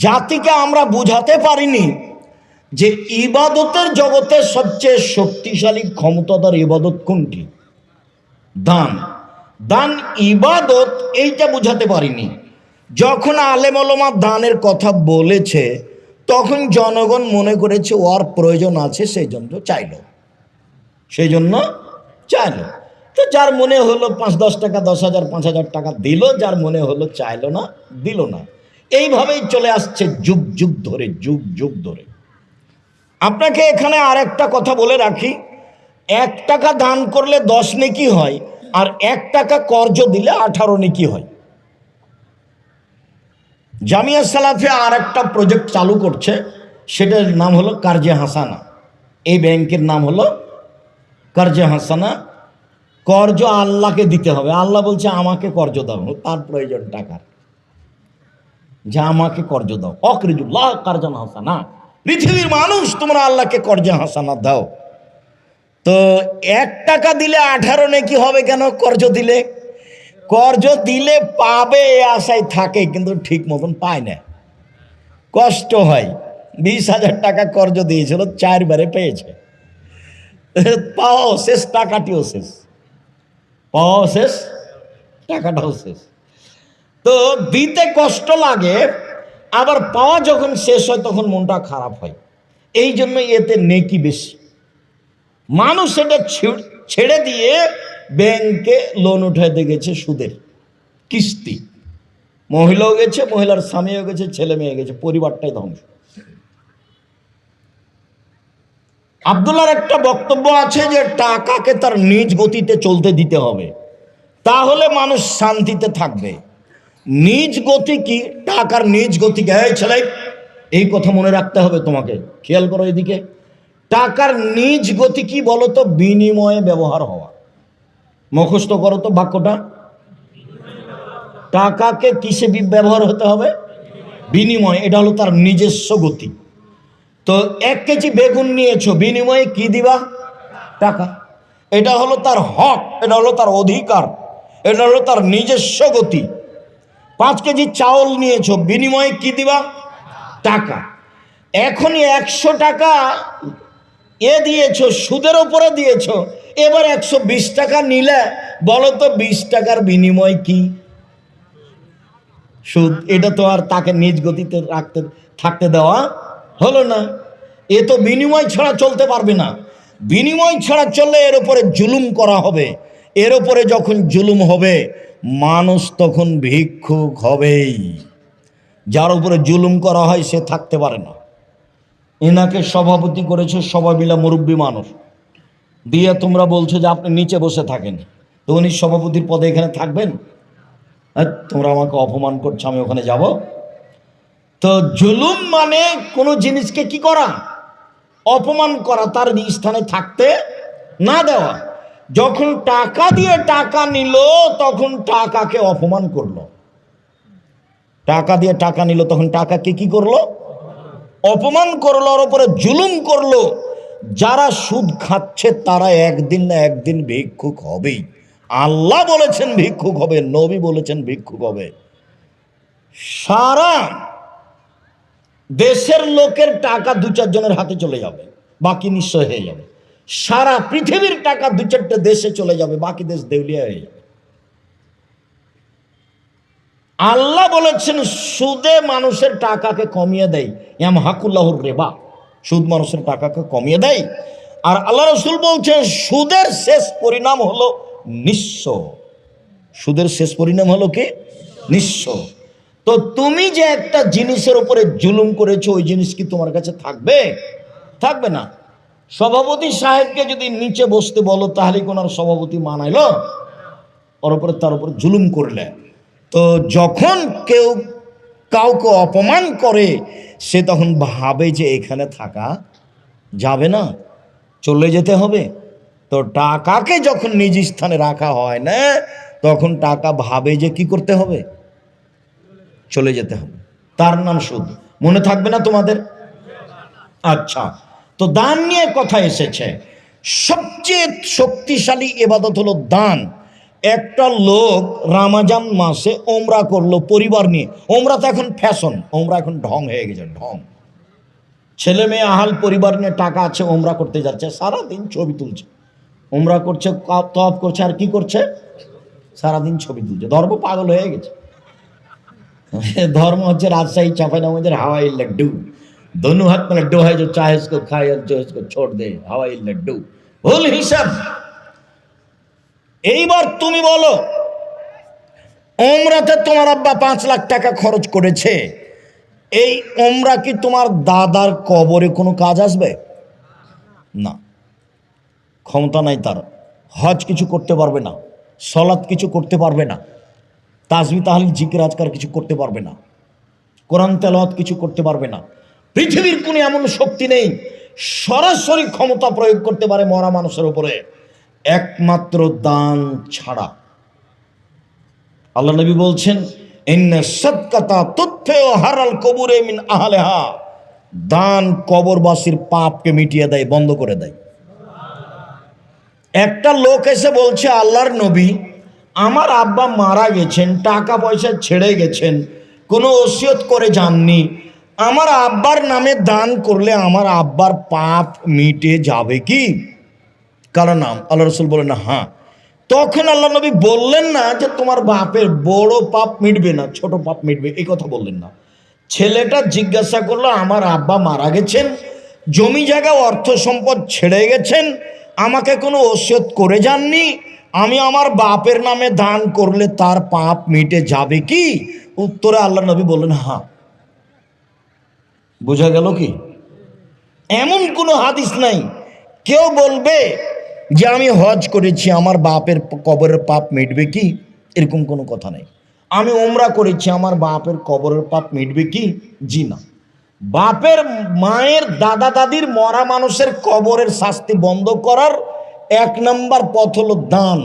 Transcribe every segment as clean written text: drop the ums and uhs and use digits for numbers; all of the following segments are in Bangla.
জাতিকে আমরা বুঝাতে পারিনি যে ইবাদতের জগতে সবচেয়ে শক্তিশালী ক্ষমতাদার ইবাদত কোনটি? দান। দান ইবাদত, এইটা বুঝাতে পারিনি। যখন আলেম ওলামা দানের কথা বলেছে তখন জনগণ মনে করেছে ওর প্রয়োজন আছে, সেই জন্য চাইলো। তো যার মনে হলো 5-10 টাকা, 10,000 5,000 টাকা দিল, যার মনে হলো চাইলো না, দিল না। এইভাবেই চলে আসছে যুগ যুগ ধরে। আপনাকে এখানে আর একটা কথা বলে রাখি, 1 টাকা দান করলে 10 নেকি হয়, আর 1 টাকা কর্জ দিলে 18 নেকি হয়। জামিয়া সালাফে আর একটা প্রজেক্ট চালু করছে, সেটার নাম হলো কার্জে হাসানা। এই ব্যাংকের নাম হলো কার্জে হাসানা। কর্জ আল্লাহকে দিতে হবে। আল্লাহ বলছে আমাকে কর্জ দাও, তার প্রয়োজন টাকার, যে আমাকে কর্জ দাও। অকরিজুল্লাহ কার্জান হাসানা, পৃথিবীর মানুষ তোমরা আল্লাহকে কর্জে হাসানা দাও। তো 1 টাকা দিলে 18 নেকি হবে কেন? কর্জ দিলে পাবে এ আশায় থাকে, কিন্তু ঠিক মতন পায় না, কষ্ট হয়। 20,000 টাকা কর্জ দিয়েছিল, 4 বারে পেয়েছে। পাওয়াও শেষ, টাকাটিও শেষ, পাওয়াও শেষ, টাকাটাও শেষ। তো দিতে কষ্ট লাগে, আবার পাওয়া যখন শেষ হয় তখন মনটা খারাপ হয়। এই জন্য এতে নেকি বেশি। মানুষ এটা ছেড়ে দিয়ে ব্যাংকে লোন উঠাইতে গেছে, সুদের কিস্তি। মহিলাও গেছে, মহিলার স্বামীও গেছে, ছেলে মেয়ে গেছে, পরিবারটাই ধ্বংস। আব্দুল্লাহর একটা বক্তব্য আছে যে টাকাকে তার নিজ গতিতে চলতে দিতে হবে, তাহলে মানুষ শান্তিতে থাকবে। নিজ গতি কি? টাকার নিজ গতিকে, এই ছেলে এই কথা মনে রাখতে হবে তোমাকে, খেয়াল করো এদিকে। টাকার নিজ গতি কি বলো তো? বিনিময়ে ব্যবহার হওয়া। মুখস্থ করো তো বাক্যটা। টাকাকে কিসে ব্যবহার হতে হবে? বিনিময়। এটা হলো তার নিজস্ব গতি। তো 1 কেজি বেগুন নিয়েছো, বিনিময়ে কি দিবা? টাকা। এটা হলো তার হক, এটা হলো তার অধিকার, এটা হলো তার নিজস্ব গতি। 5 কেজি চাউল নিয়েছো, বিনিময়ে কি দিবা? টাকা। এখনই 100 টাকা দিয়েছো, সুদের ওপরে দিয়েছো, এবার 120 টাকা নিলে, বলো তো 20 টাকার বিনিময় কি? সুদ। এটা তো আর তাকে নিজ গতিতে থাকতে দেওয়া হলো না। এ তো বিনিময় ছাড়া চলতে পারবে না। বিনিময় ছাড়া চললে এর উপরে জুলুম করা হবে। এর উপরে যখন জুলুম হবে, মানুষ তখন ভিক্ষুক হবেই। যার উপরে জুলুম করা হয় সে থাকতে পারে না। এনাকে সভাপতি করেছে সবাই মিলে, মুরব্বী মানুষ দিয়ে, তোমরা বলছো যে আপনি নিচে বসে থাকেন, তো উনি সভাপতির পদে এখানে থাকবেন? তোমরা আমাকে অপমান করছো, আমি ওখানে যাব? তো জুলুম মানে কোনো জিনিসকে কি করা? অপমান করা, তার স্থানে থাকতে না দেওয়া। যখন টাকা দিয়ে টাকা নিল তখন টাকাকে অপমান করলো। টাকা দিয়ে টাকা নিল তখন টাকাকে কি করলো? অপমান করলো, ওর উপরে জুলুম করলো। যারা সুদ খাচ্ছে তারা একদিন না একদিন ভিক্ষুক হবেই। আল্লাহ বলেছেন ভিক্ষুক হবে, নবী বলেছেন ভিক্ষুক হবে। সারা দেশের লোকের টাকা 2-4 জনের হাতে চলে যাবে, বাকি নিঃস্ব হয়ে যাবে। সারা পৃথিবীর টাকা 2-4টে দেশে চলে যাবে, বাকি দেশ দেউলিয়া হয়ে যাবে। আল্লাহ বলেছেন সুদে মানুষের টাকাকে কমিয়ে দেয়, ইয়ামহাকুল্লাহুর রিবা। সুদ মানুষের টাকাকে কমিয়ে দেয়। আর আল্লাহ রাসূল বলছেন সুদের শেষ পরিণাম হলো নিঃস্ব। সুদের শেষ পরিণাম হলো কি? নিঃস্ব। তো তুমি যে একটা জিনিসের উপরে জুলুম করেছো, ওই জিনিস কি তোমার কাছে থাকবে? থাকবে না। সভাপতি সাহেবকে যদি নিচে বসতে বলো, তাহলে কোন সভাপতি মানাইলো? তার উপরে জুলুম করলে। তো যখন কেউ কাউকে অপমান করে, সে তখন ভাবে যে এখানে থাকা যাবে না, চলে যেতে হবে। তো টাকাকে যখন নিজ স্থানে রাখা হয় না, তখন টাকা ভাবে যে কি করতে হবে? চলে যেতে হবে। তার নাম সুদ। মনে থাকবে না তোমাদের? আচ্ছা, তো দান নিয়ে কথা এসেছে। সবচেয়ে শক্তিশালী ইবাদত হলো দান। একটা লোক রামাজান মাসে ওমরা করলো পরিবার নিয়ে। ওমরা তো এখন ফ্যাশন, ওমরা এখন ঢং হয়ে গেছে, ঢং। ছেলে মেয়ে আহাল পরিবার নিয়ে টাকা আছে, ওমরা করতে যাচ্ছে, সারাদিন ছবি তুলছে, ওমরা করছে, তওয়াফ করছে, আর কি করছে, সারাদিন ছবি তুলছে। ধর্ম পাগল হয়ে গেছে। धर्म হচ্ছে राजशाही चांपानेर हवाई लड्डू, दोनों हाथ में लड्डू है, जो चाहे इसको खाए और जो इसको छोड़ दे, हवाई लड्डू। ভুল হিসাব। এইবার তুমি বলো, ওমরাতে তোমার আব্বা 5 লাখ টাকা খরচ করেছে, এই ওমরা কি তোমার দাদার কবরে কোনো কাজ আসবে? না, ক্ষমতা নাই তার। হজ কিছু করতে পারবে না, সলাৎ কিছু করতে পারবে না, তাজবি তাহলিল জিকির আজকার কিছু করতে পারবে না, কোরআন তেলাওয়াত কিছু করতে পারবে না। পৃথিবীর কোনো এমন শক্তি নেই সরাসরি ক্ষমতা প্রয়োগ করতে পারে মরা মানুষের উপরে, একমাত্র দান ছাড়া। আল্লাহ নবী বলছেন, ইন্না সাদকাতা তুতফিউ হারাল কবুরে মিন আহলিহা, দান কবরবাসীর পাপকে মিটিয়ে দেয়, বন্ধ করে দেয়। একটা লোক এসে বলছে, আল্লাহর নবী, আমার আব্বা মারা গেছেন, টাকা পয়সা ছেড়ে গেছেন, কোনো ওসিয়ত করে যাননি, আমার আব্বার নামে দান করলে আমার আব্বার পাপ মিটে যাবে কি? কারো নাম আল্লাহ রসুল বলেন হ্যাঁ। তখন আল্লাহ নবী বললেন না যে তোমার বাপের বড় পাপ মিটবে না, ছোট পাপ মিটবে, এই কথা বললেন না। ছেলেটা জিজ্ঞাসা করলো, আমার আব্বা মারা গেছেন, জমি জায়গা অর্থ সম্পদ ছেড়ে গেছেন, আমাকে কোনো ওসিয়ত করে যাননি, আমি আমার বাপের নামে দান করলে তার পাপ মিটে যাবে কি? উত্তরে আল্লাহ নবী বললেন হ্যাঁ। বোঝা গেল কি? এমন কোনো হাদিস নাই কেউ বলবে যে আমি হজ করেছি, আমার বাপের কবরের পাপ মিটবে কি, এরকম কোনো কথা নেই। আমি উমরা করেছি, আমার বাপের কবরের পাপ মিটবে কি? জি না। বাপের, মায়ের, দাদা দাদির, মরা মানুষের কবরের শাস্তি বন্ধ করার 1 নম্বর পথ হলো দান,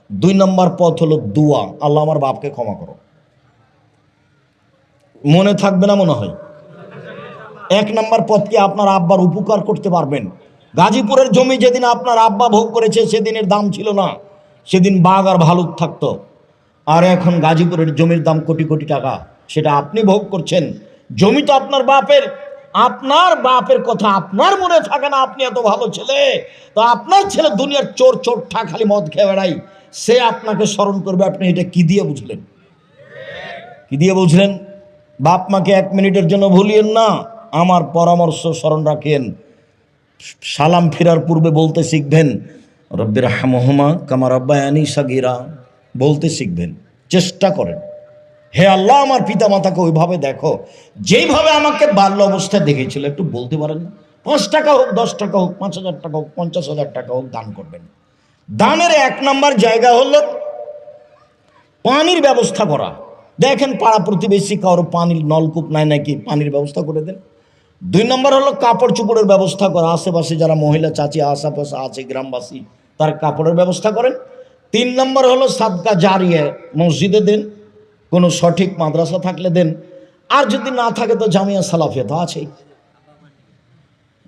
2 নম্বর পথ হলো দোয়া, আল্লাহ আমার বাপকে ক্ষমা করো। মনে থাকবে না মনে হয়? 1 নম্বর পথ কি? আপনার আব্বার উপকার করতে পারবেন। গাজীপুরের জমি যেদিন আপনার আব্বা ভোগ করেছে সেদিনের দাম ছিল না, সেদিন বাঘ আর ভালুক থাকতো। আর এখন গাজীপুরের জমির দাম কোটি কোটি টাকা, সেটা আপনি ভোগ করছেন। জমি তো আপনার বাপের, আপনার বাপের কথা আপনার মনে থাকে না? আপনি এত ভালো ছেলে, তো আপনার ছেলে দুনিয়ার চোর চোরঠা খালি মদ খেয়ে বেড়াই, সে আপনাকে স্মরণ করবে। আপনি এটা কি দিয়ে বুঝলেন? কি দিয়ে বুঝলেন? বাপ মাকে 1 মিনিটের জন্য ভুলিয়েন না। আমার পরামর্শ স্মরণ রাখেন, সালাম ফেরার পূর্বে বলতে শিখবেন, রব্বির হামহুমা কামা রাব্বায়ানি সাগীরা, বলতে শিখবেন। চেষ্টা করেন, হে আল্লাহ আমার পিতা মাতাকে ওইভাবে দেখো যেইভাবে আমাকে বাল্য অবস্থায় দেখেছিল। একটু বলতে পারেন না? 5 টাকা হোক, 10 টাকা হোক, 5,000 টাকা হোক, 50,000 টাকা হোক, দান করবেন। দানের 1 নম্বর জায়গা হলো পানির ব্যবস্থা করা। দেখেন পাড়া প্রতিবেশী কারো পানির নলকূপ নাই নাকি, পানির ব্যবস্থা করে দেন। 2 নম্বর হলো কাপড় চোপড়ের ব্যবস্থা করা, আশেপাশে যারা মহিলা চাচি আশেপাশে আছে গ্রামবাসী, তার কাপড়ের ব্যবস্থা করেন। 3 নম্বর হলো সাদকা জারিয়া, মসজিদে দেন, কোনো সঠিক মাদ্রাসা থাকলে দেন, আর যদি না থাকে তো জামিয়া সালাফিয়া তো আছেই।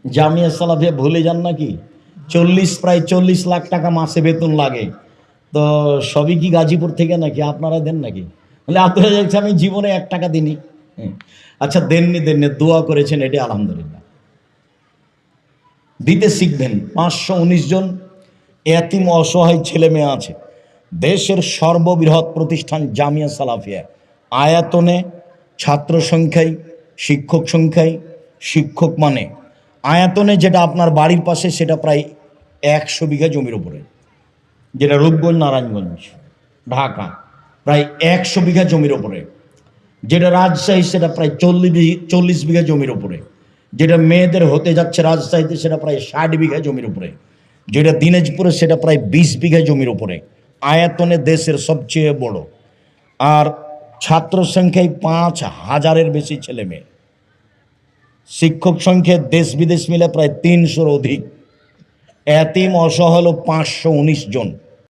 জামিয়া সালাফিয়া ভুলে যান নাকি? প্রায় 40 লাখ টাকা মাসে বেতন লাগে, তো সবই কি গাজীপুর থেকে নাকি? আপনারা দেন নাকি? বলে আপনারা দেখছি আমি জীবনে 1 টাকা দিনই। আচ্ছা দেননি, দোয়া করেছেন, এটি আলহামদুলিল্লাহ। দিতে শিখবেন। 519 জন এতিম অসহায় ছেলে মেয়ে আছে। দেশের সর্ববৃহৎ প্রতিষ্ঠান জামিয়া সালাফিয়া, আয়াতনে, ছাত্র সংখ্যায়, শিক্ষক সংখ্যায়, শিক্ষক মানে আয়াতনে যেটা আপনার বাড়ির পাশে সেটা প্রায় 100 বিঘা জমির উপরে, যেটা রূপগঞ্জ নারায়ণগঞ্জ ঢাকা প্রায় 100 বিঘা জমির উপরে, যেটা রাজশাহী সেটা প্রায় 40 বিঘা জমির উপরে, যেটা মেয়েদের হতে যাচ্ছে রাজশাহীতে সেটা প্রায় 60 বিঘা জমির উপরে, যেটা দিনাজপুরে সেটা প্রায় 20 বিঘা জমির উপরে। আয়তনে দেশের সবচেয়ে বড়, আর ছাত্র সংখ্যায় 5,000-এর বেশি ছেলে মেয়ে, শিক্ষক সংখ্যা দেশ বিদেশ মিলে প্রায় 300-র অধিক, এতিম অসহায় হলো 519 জন।